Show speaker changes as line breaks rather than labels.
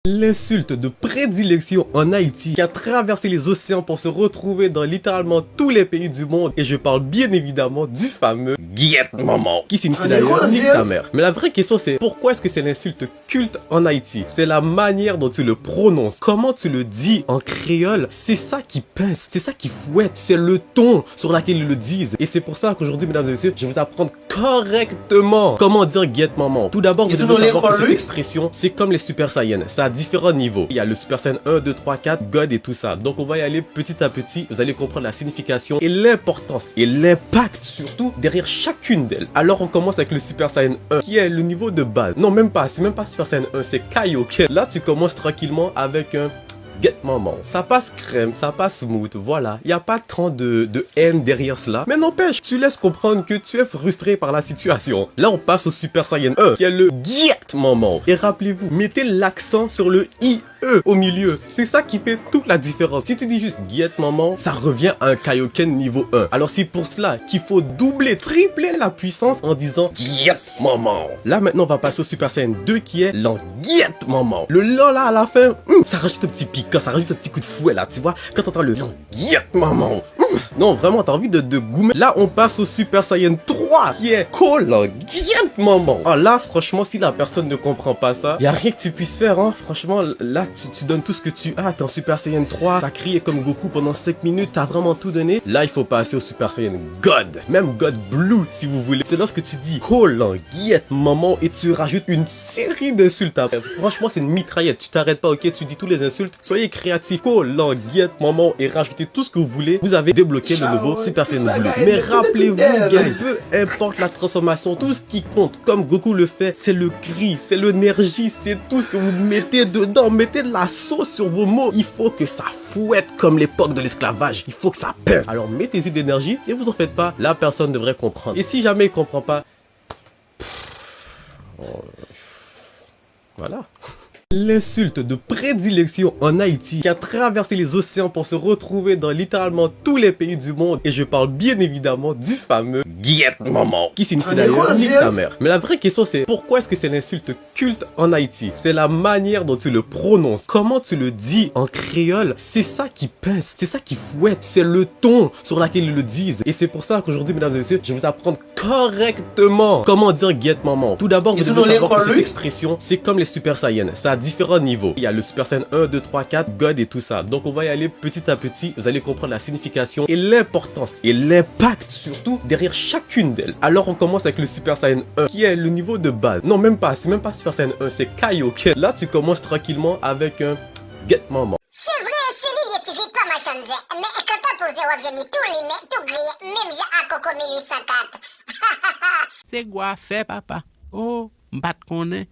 L'insulte de prédilection en Haïti qui a traversé les océans pour se retrouver dans littéralement tous les pays du monde, et je parle bien évidemment du fameux Guillette Maman, qui signifie d'ailleurs nique ta mère. Mais la vraie question c'est pourquoi est-ce que c'est l'insulte culte en Haïti? C'est la manière dont tu le prononces, comment tu le dis en créole, c'est ça qui pince, c'est ça qui fouette, c'est le ton sur lequel ils le disent. Et c'est pour ça qu'aujourd'hui, mesdames et messieurs, je vais vous apprendre correctement comment dire Guillette Maman. Tout d'abord, vous devez savoir que cette expression, c'est comme les Super Saiyans, ça a différents niveaux. Il y a le Super Saiyan 1, 2, 3, 4, God et tout ça. Donc on va y aller petit à petit, vous allez comprendre la signification et l'importance et l'impact surtout derrière chacune d'elles. Alors on commence avec le Super Saiyan 1 qui est le niveau de base. Non, même pas, c'est même pas Super Saiyan 1, c'est Kaioken. Là tu commences tranquillement avec un Guillette Maman. Ça passe crème, ça passe smooth, voilà. Il n'y a pas tant de haine derrière cela. Mais n'empêche, tu laisses comprendre que tu es frustré par la situation. Là, on passe au Super Saiyan 1, qui est le Guillette Maman. Et rappelez-vous, mettez l'accent sur le IE au milieu. C'est ça qui fait toute la différence. Si tu dis juste Guillette Maman, ça revient à un Kaioken niveau 1. Alors c'est pour cela qu'il faut doubler, tripler la puissance en disant Guillette Maman. Là, maintenant, on va passer au Super Saiyan 2 qui est l'Anguillette Maman. Le lan là à la fin, ça rajoute un petit piquant, ça rajoute un petit coup de fouet là, tu vois. Quand t'entends le Guillette Maman, non, vraiment, t'as envie de goumer. Là, on passe au Super Saiyan 3 qui est Guillette Maman. Ah là, franchement, si la personne ne comprend pas ça, y a rien que tu puisses faire, hein. Franchement, là, tu donnes tout ce que tu as. T'es en Super Saiyan 3, t'as crié comme Goku pendant 5 minutes, t'as vraiment tout donné. Là, il faut passer au Super Saiyan God. Même God Blue, si vous voulez. C'est lorsque tu dis Guillette Maman et tu rajoutes une série d'insultes après. Franchement, c'est une mitraillette. Tu t'arrêtes pas, ok? Tu dis tous les insultes. Soyez créatifs. Guillette Maman et rajoutez tout ce que vous voulez. Vous avez débloqué le nouveau Super Saiyan Blue. Mais rappelez-vous, gars, peu importe la transformation, tout ce qui compte, comme Goku le fait, c'est le cri, c'est l'énergie, c'est tout ce que vous mettez dedans. Mettez de la sauce sur vos mots. Il faut que ça fouette comme l'époque de l'esclavage. Il faut que ça pince. Alors mettez-y de l'énergie et vous en faites pas. La personne devrait comprendre. Et si jamais il comprend pas, voilà. L'insulte de prédilection en Haïti qui a traversé les océans pour se retrouver dans littéralement tous les pays du monde, et je parle bien évidemment du fameux Guillette Maman, qui signifie d'ailleurs nique ta mère. Mais la vraie question c'est pourquoi est-ce que c'est l'insulte culte en Haïti? C'est la manière dont tu le prononces, comment tu le dis en créole, c'est ça qui pince, c'est ça qui fouette, c'est le ton sur lequel ils le disent. Et c'est pour ça qu'aujourd'hui, mesdames et messieurs, je vais vous apprendre correctement comment dire Guillette Maman. Tout d'abord, vous devez savoir que cette expression, c'est comme les Super Saiyans, ça a différents niveaux. Il y a le Super Saiyan 1, 2, 3, 4, God et tout ça. Donc on va y aller petit à petit, vous allez comprendre la signification et l'importance et l'impact surtout derrière chacune d'elles. Alors on commence avec le Super Saiyan 1 qui est le niveau de base. Non, même pas, c'est même pas Super Saiyan 1, c'est Kaioken. Là tu commences tranquillement avec un Guillette Maman.
C'est vrai, c'est l'identifié pas ma chanze. Mais quand t'as posé revenu tout limé, tout grillé, même j'ai à Coco 1804.
C'est quoi fait papa? Oh, m'pas te connaît.